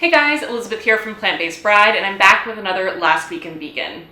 Hey guys, Elizabeth here from Plant-Based Bride, and I'm back with another Last Week in Vegan.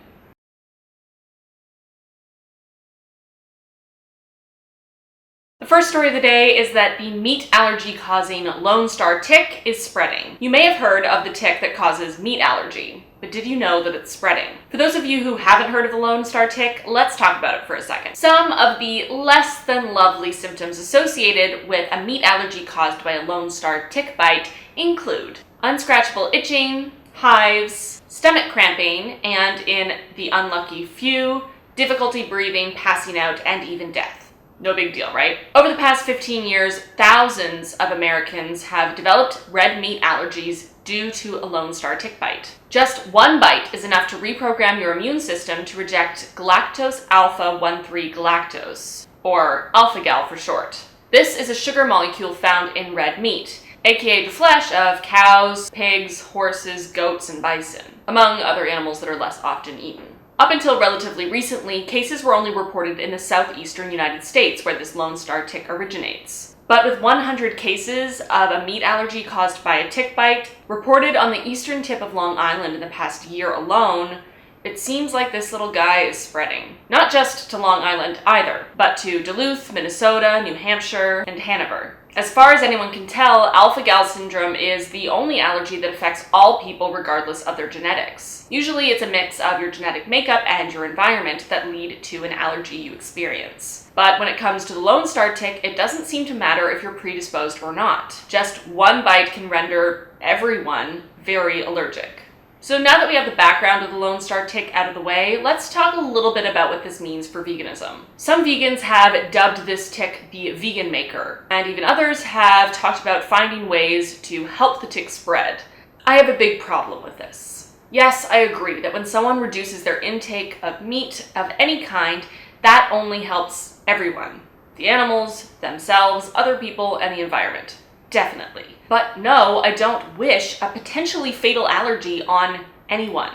The first story of the day is that the meat allergy causing Lone Star tick is spreading. You may have heard of the tick that causes meat allergy, but did you know that it's spreading? For those of you who haven't heard of the Lone Star tick, let's talk about it for a second. Some of the less than lovely symptoms associated with a meat allergy caused by a Lone Star tick bite include unscratchable itching, hives, stomach cramping, and in the unlucky few, difficulty breathing, passing out, and even death. No big deal, right? Over the past 15 years, thousands of Americans have developed red meat allergies due to a Lone Star tick bite. Just one bite is enough to reprogram your immune system to reject galactose alpha-1,3 galactose, or alpha-gal for short. This is a sugar molecule found in red meat, aka the flesh of cows, pigs, horses, goats, and bison, among other animals that are less often eaten. Up until relatively recently, cases were only reported in the southeastern United States, where this Lone Star tick originates. But with 100 cases of a meat allergy caused by a tick bite reported on the eastern tip of Long Island in the past year alone, it seems like this little guy is spreading. Not just to Long Island either, but to Duluth, Minnesota, New Hampshire, and Hanover. As far as anyone can tell, alpha-gal syndrome is the only allergy that affects all people regardless of their genetics. Usually it's a mix of your genetic makeup and your environment that lead to an allergy you experience. But when it comes to the Lone Star tick, it doesn't seem to matter if you're predisposed or not. Just one bite can render everyone very allergic. So now that we have the background of the Lone Star tick out of the way, let's talk a little bit about what this means for veganism. Some vegans have dubbed this tick the vegan maker, and even others have talked about finding ways to help the tick spread. I have a big problem with this. Yes, I agree that when someone reduces their intake of meat of any kind, that only helps everyone. The animals, themselves, other people, and the environment. Definitely. But no, I don't wish a potentially fatal allergy on anyone.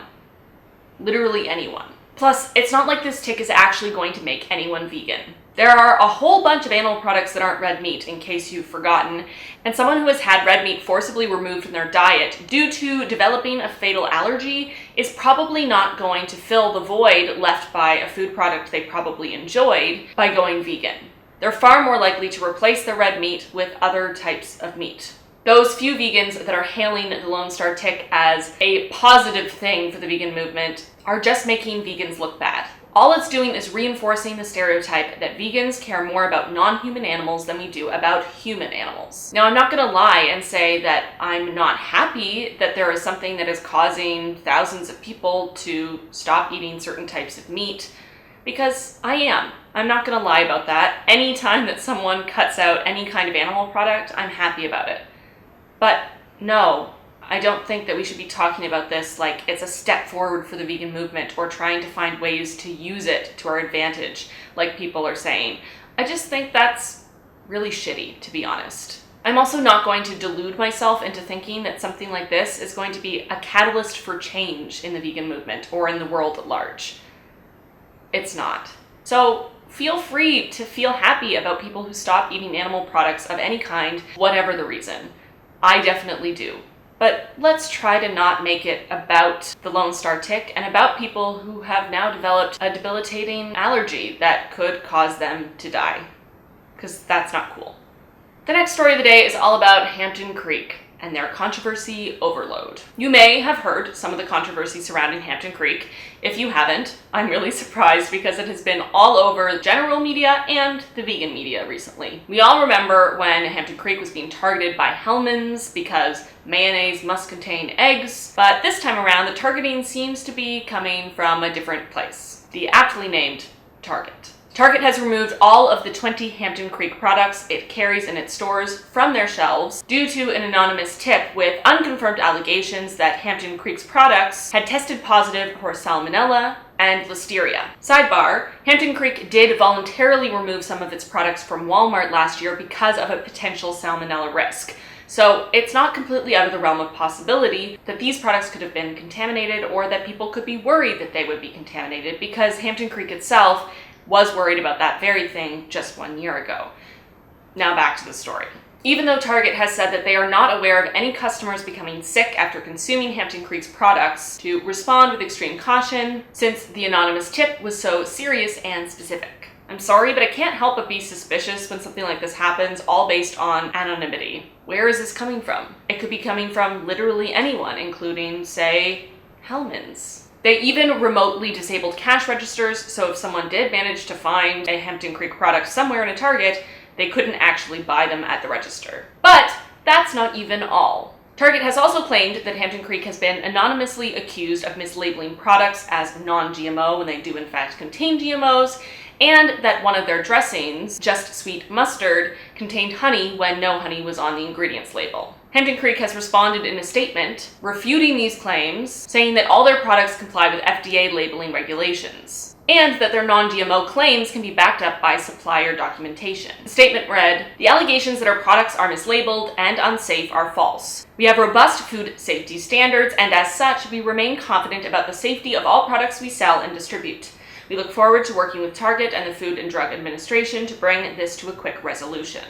Literally anyone. Plus, it's not like this tick is actually going to make anyone vegan. There are a whole bunch of animal products that aren't red meat, in case you've forgotten, and someone who has had red meat forcibly removed from their diet due to developing a fatal allergy is probably not going to fill the void left by a food product they probably enjoyed by going vegan. They're far more likely to replace the red meat with other types of meat. Those few vegans that are hailing the Lone Star tick as a positive thing for the vegan movement are just making vegans look bad. All it's doing is reinforcing the stereotype that vegans care more about non-human animals than we do about human animals. Now, I'm not going to lie and say that I'm not happy that there is something that is causing thousands of people to stop eating certain types of meat, because I am. I'm not going to lie about that. Anytime that someone cuts out any kind of animal product, I'm happy about it. But no, I don't think that we should be talking about this like it's a step forward for the vegan movement or trying to find ways to use it to our advantage, like people are saying. I just think that's really shitty, to be honest. I'm also not going to delude myself into thinking that something like this is going to be a catalyst for change in the vegan movement or in the world at large. It's not. So feel free to feel happy about people who stop eating animal products of any kind, whatever the reason. I definitely do. But let's try to not make it about the Lone Star tick and about people who have now developed a debilitating allergy that could cause them to die. Because that's not cool. The next story of the day is all about Hampton Creek and their controversy overload. You may have heard some of the controversy surrounding Hampton Creek. If you haven't, I'm really surprised because it has been all over general media and the vegan media recently. We all remember when Hampton Creek was being targeted by Hellmann's because mayonnaise must contain eggs, but this time around the targeting seems to be coming from a different place. The aptly named Target. Target has removed all of the 20 Hampton Creek products it carries in its stores from their shelves due to an anonymous tip with unconfirmed allegations that Hampton Creek's products had tested positive for salmonella and listeria. Sidebar, Hampton Creek did voluntarily remove some of its products from Walmart last year because of a potential salmonella risk. So it's not completely out of the realm of possibility that these products could have been contaminated or that people could be worried that they would be contaminated because Hampton Creek itself was worried about that very thing just 1 year ago. Now back to the story. Even though Target has said that they are not aware of any customers becoming sick after consuming Hampton Creek's products, to respond with extreme caution, since the anonymous tip was so serious and specific. I'm sorry, but I can't help but be suspicious when something like this happens, all based on anonymity. Where is this coming from? It could be coming from literally anyone, including, say, Hellmann's. They even remotely disabled cash registers, so if someone did manage to find a Hampton Creek product somewhere in a Target, they couldn't actually buy them at the register. But that's not even all. Target has also claimed that Hampton Creek has been anonymously accused of mislabeling products as non-GMO when they do in fact contain GMOs, and that one of their dressings, Just Sweet Mustard, contained honey when no honey was on the ingredients label. Hampton Creek has responded in a statement, refuting these claims, saying that all their products comply with FDA labeling regulations, and that their non-GMO claims can be backed up by supplier documentation. The statement read, "The allegations that our products are mislabeled and unsafe are false. We have robust food safety standards, and as such, we remain confident about the safety of all products we sell and distribute. We look forward to working with Target and the Food and Drug Administration to bring this to a quick resolution."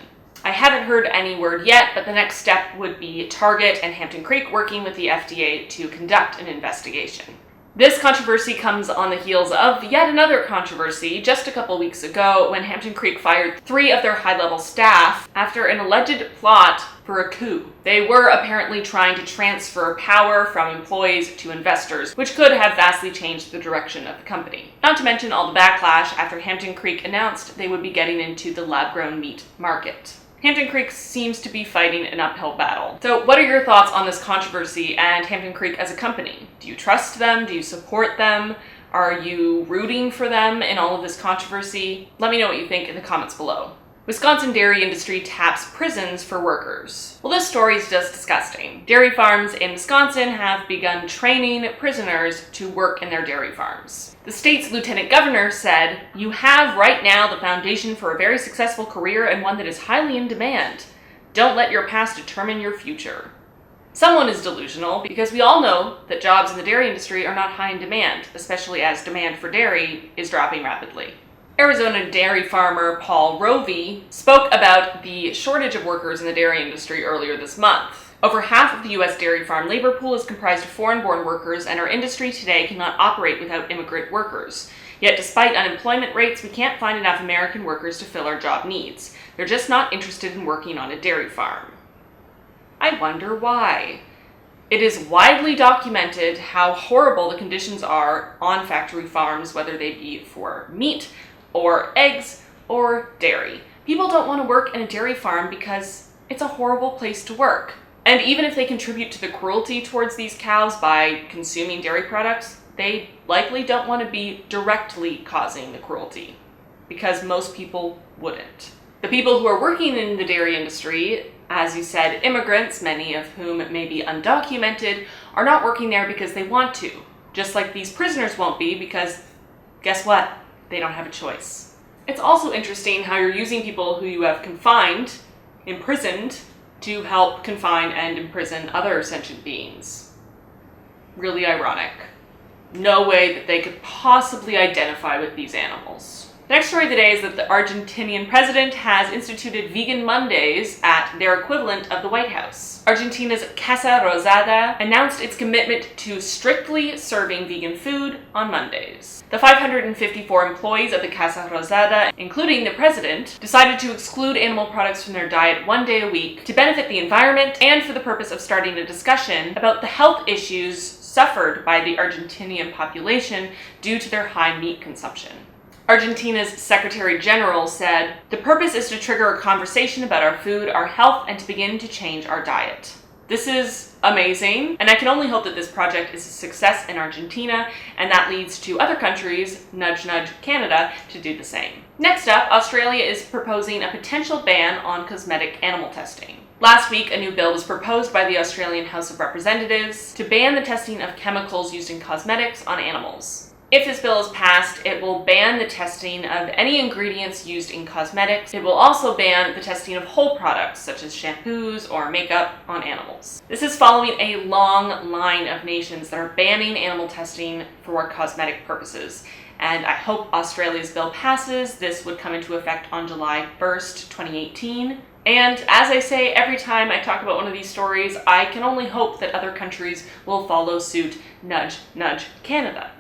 I haven't heard any word yet, but the next step would be Target and Hampton Creek working with the FDA to conduct an investigation. This controversy comes on the heels of yet another controversy just a couple weeks ago when Hampton Creek fired 3 of their high-level staff after an alleged plot for a coup. They were apparently trying to transfer power from employees to investors, which could have vastly changed the direction of the company. Not to mention all the backlash after Hampton Creek announced they would be getting into the lab-grown meat market. Hampton Creek seems to be fighting an uphill battle. So what are your thoughts on this controversy and Hampton Creek as a company? Do you trust them? Do you support them? Are you rooting for them in all of this controversy? Let me know what you think in the comments below. Wisconsin dairy industry taps prisons for workers. Well, this story is just disgusting. Dairy farms in Wisconsin have begun training prisoners to work in their dairy farms. The state's lieutenant governor said, "You have right now the foundation for a very successful career and one that is highly in demand. Don't let your past determine your future." Someone is delusional because we all know that jobs in the dairy industry are not high in demand, especially as demand for dairy is dropping rapidly. Arizona dairy farmer Paul Rovey spoke about the shortage of workers in the dairy industry earlier this month. Over half of the U.S. dairy farm labor pool is comprised of foreign-born workers, and our industry today cannot operate without immigrant workers. Yet despite unemployment rates, we can't find enough American workers to fill our job needs. They're just not interested in working on a dairy farm. I wonder why. It is widely documented how horrible the conditions are on factory farms, whether they be for meat, or eggs, or dairy. People don't want to work in a dairy farm because it's a horrible place to work. And even if they contribute to the cruelty towards these cows by consuming dairy products, they likely don't want to be directly causing the cruelty, because most people wouldn't. The people who are working in the dairy industry, as you said, immigrants, many of whom may be undocumented, are not working there because they want to. Just like these prisoners won't be because, guess what? They don't have a choice. It's also interesting how you're using people who you have confined, imprisoned, to help confine and imprison other sentient beings. Really ironic. No way that they could possibly identify with these animals. The next story of the day is that the Argentinian president has instituted vegan Mondays at their equivalent of the White House. Argentina's Casa Rosada announced its commitment to strictly serving vegan food on Mondays. The 554 employees of the Casa Rosada, including the president, decided to exclude animal products from their diet 1 day a week to benefit the environment and for the purpose of starting a discussion about the health issues suffered by the Argentinian population due to their high meat consumption. Argentina's Secretary General said, "The purpose is to trigger a conversation about our food, our health, and to begin to change our diet." This is amazing, and I can only hope that this project is a success in Argentina, and that leads to other countries, nudge nudge Canada, to do the same. Next up, Australia is proposing a potential ban on cosmetic animal testing. Last week, a new bill was proposed by the Australian House of Representatives to ban the testing of chemicals used in cosmetics on animals. If this bill is passed, it will ban the testing of any ingredients used in cosmetics. It will also ban the testing of whole products, such as shampoos or makeup, on animals. This is following a long line of nations that are banning animal testing for cosmetic purposes. And I hope Australia's bill passes. This would come into effect on July 1st, 2018. And as I say every time I talk about one of these stories, I can only hope that other countries will follow suit. Nudge, nudge, Canada.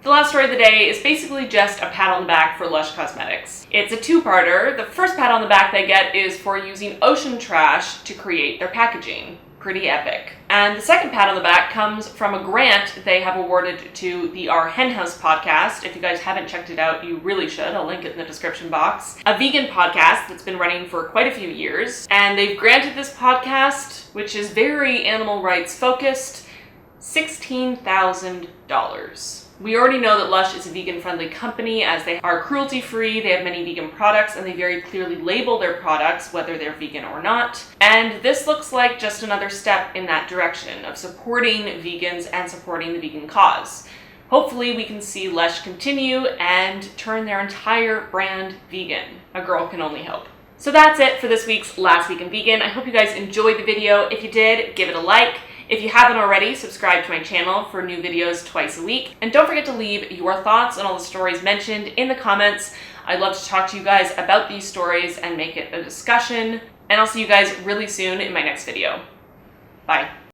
The last story of the day is basically just a pat on the back for Lush Cosmetics. It's a two-parter. The first pat on the back they get is for using ocean trash to create their packaging. Pretty epic. And the second pat on the back comes from a grant they have awarded to the Our Hen House podcast. If you guys haven't checked it out, you really should. I'll link it in the description box. A vegan podcast that's been running for quite a few years. And they've granted this podcast, which is very animal rights focused, $16,000. We already know that Lush is a vegan-friendly company as they are cruelty-free, they have many vegan products, and they very clearly label their products whether they're vegan or not. And this looks like just another step in that direction of supporting vegans and supporting the vegan cause. Hopefully we can see Lush continue and turn their entire brand vegan. A girl can only hope. So that's it for this week's Last Week in Vegan. I hope you guys enjoyed the video. If you did, give it a like. If you haven't already, subscribe to my channel for new videos twice a week. And don't forget to leave your thoughts on all the stories mentioned in the comments. I'd love to talk to you guys about these stories and make it a discussion. And I'll see you guys really soon in my next video. Bye.